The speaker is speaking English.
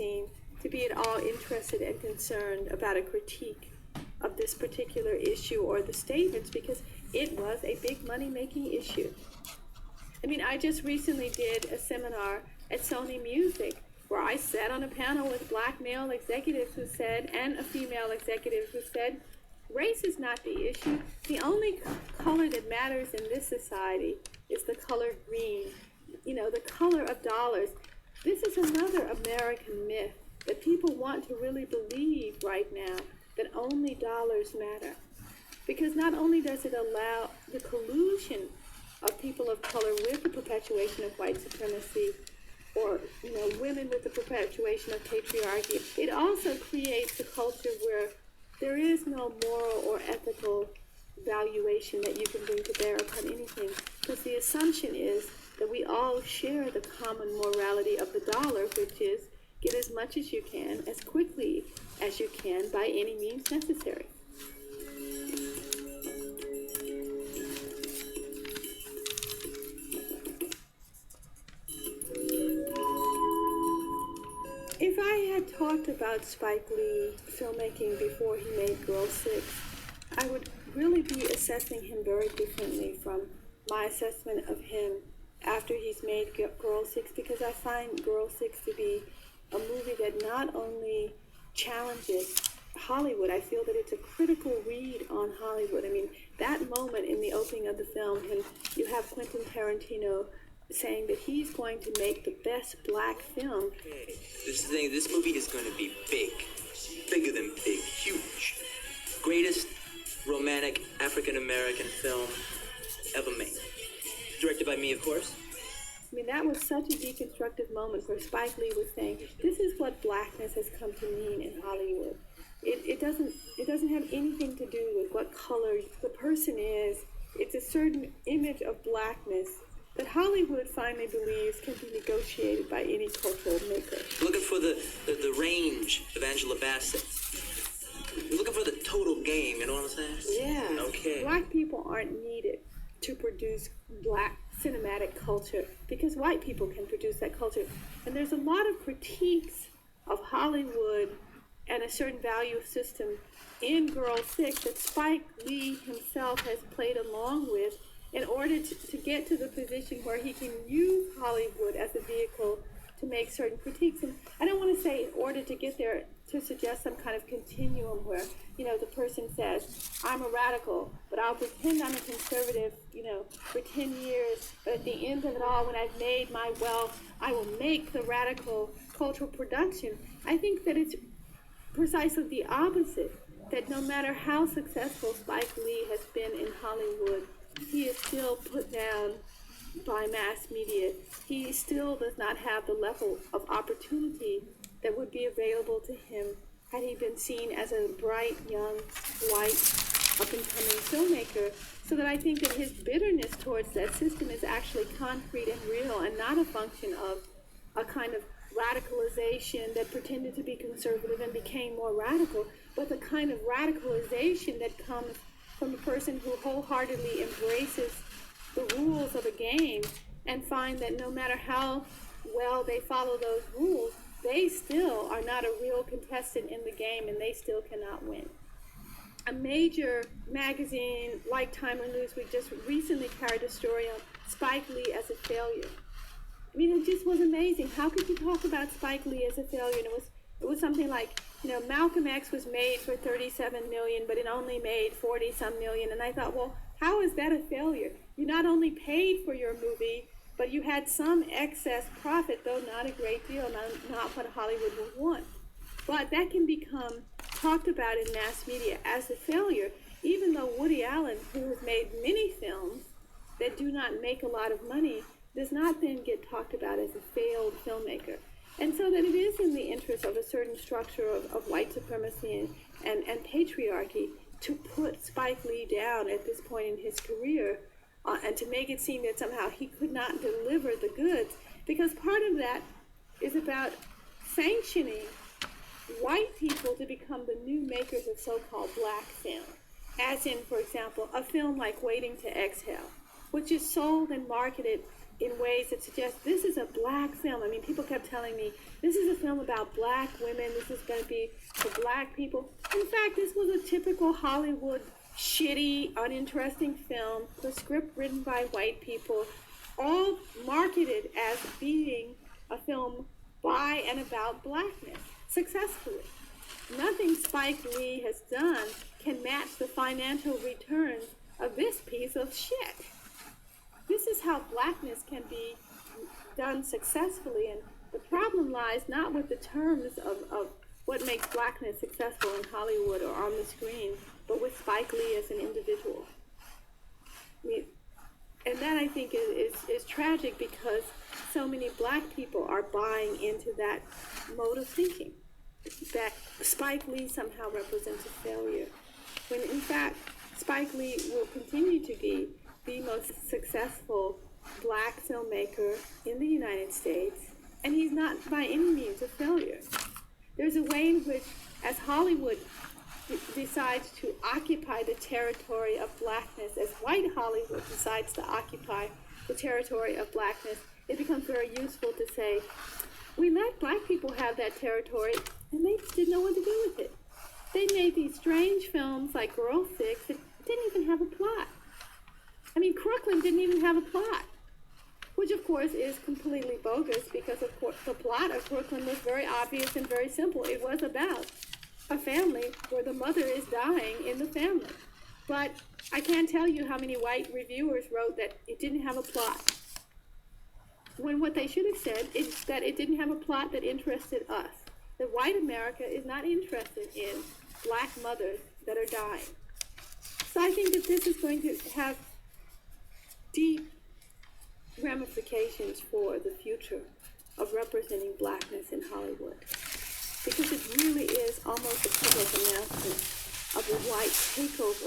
seem to be at all interested and concerned about a critique of this particular issue or the statements, because it was a big money-making issue. I mean, I just recently did a seminar at Sony Music where I sat on a panel with black male executives who said, and a female executive who said, race is not the issue. The only color that matters in this society is the color green, the color of dollars. This is another American myth that people want to really believe right now, that only dollars matter. Because not only does it allow the collusion of people of color with the perpetuation of white supremacy, or women with the perpetuation of patriarchy, it also creates a culture where there is no moral or ethical valuation that you can bring to bear upon anything, because the assumption is that we all share the common morality of the dollar, which is get as much as you can, as quickly as you can, by any means necessary. If I had talked about Spike Lee filmmaking before he made Girl 6, I would really be assessing him very differently from my assessment of him after he's made Girl 6, because I find Girl 6 to be a movie that not only challenges Hollywood, I feel that it's a critical read on Hollywood. I mean, that moment in the opening of the film, and you have Quentin Tarantino saying that he's going to make the best black film. This is the thing, this movie is going to be big. Bigger than big, huge. Greatest romantic African-American film ever made. Directed by me, of course. I mean, that was such a deconstructive moment where Spike Lee was saying, this is what blackness has come to mean in Hollywood. It doesn't have anything to do with what color the person is. It's a certain image of blackness that Hollywood finally believes can be negotiated by any cultural maker. Looking for the range of Angela Bassett. We're looking for the total game, you know what I'm saying? Yeah. Okay. Black people aren't needed to produce black cinematic culture because white people can produce that culture. And there's a lot of critiques of Hollywood and a certain value system in Girl 6 that Spike Lee himself has played along with in order to get to the position where he can use Hollywood as a vehicle to make certain critiques. And I don't want to say in order to get there to suggest some kind of continuum where, the person says, I'm a radical, but I'll pretend I'm a conservative, for 10 years, but at the end of it all, when I've made my wealth, I will make the radical cultural production. I think that it's precisely the opposite, that no matter how successful Spike Lee has been in Hollywood, he is still put down by mass media. He still does not have the level of opportunity that would be available to him had he been seen as a bright, young, white, up-and-coming filmmaker. So that I think that his bitterness towards that system is actually concrete and real, and not a function of a kind of radicalization that pretended to be conservative and became more radical, but the kind of radicalization that comes from a person who wholeheartedly embraces the rules of a game and find that no matter how well they follow those rules, they still are not a real contestant in the game, and they still cannot win. A major magazine like Time or Newsweek just recently carried a story on Spike Lee as a failure. I mean, it just was amazing. How could you talk about Spike Lee as a failure? And it was something like, Malcolm X was made for $37 million, but it only made 40-some million. And I thought, well, how is that a failure? You not only paid for your movie, but you had some excess profit, though not a great deal, not what Hollywood would want. But that can become talked about in mass media as a failure, even though Woody Allen, who has made many films that do not make a lot of money, does not then get talked about as a failed filmmaker. And so that it is in the interest of a certain structure of white supremacy and patriarchy to put Spike Lee down at this point in his career and to make it seem that somehow he could not deliver the goods, because part of that is about sanctioning white people to become the new makers of so-called black film. As in, for example, a film like Waiting to Exhale, which is sold and marketed in ways that suggest this is a black film. I mean, people kept telling me, this is a film about black women, this is going to be for black people. In fact, this was a typical Hollywood, shitty, uninteresting film, the script written by white people, all marketed as being a film by and about blackness, successfully. Nothing Spike Lee has done can match the financial returns of this piece of shit. This is how blackness can be done successfully, and the problem lies not with the terms of what makes blackness successful in Hollywood or on the screen, but with Spike Lee as an individual. I mean, and that, I think, is tragic, because so many black people are buying into that mode of thinking, that Spike Lee somehow represents a failure, when in fact Spike Lee will continue to be the most successful black filmmaker in the United States, and he's not by any means a failure. There's a way in which, as Hollywood decides to occupy the territory of blackness, as white Hollywood decides to occupy the territory of blackness, it becomes very useful to say, we let black people have that territory, and they just didn't know what to do with it. They made these strange films like Girl 6 that didn't even have a plot. I mean, Crooklyn didn't even have a plot, which of course is completely bogus, because of course the plot of Crooklyn was very obvious and very simple. It was about a family where the mother is dying in the family. But I can't tell you how many white reviewers wrote that it didn't have a plot, when what they should have said is that it didn't have a plot that interested us. That white America is not interested in black mothers that are dying. So I think that this is going to have deep ramifications for the future of representing blackness in Hollywood, because it really is almost a public announcement of a white takeover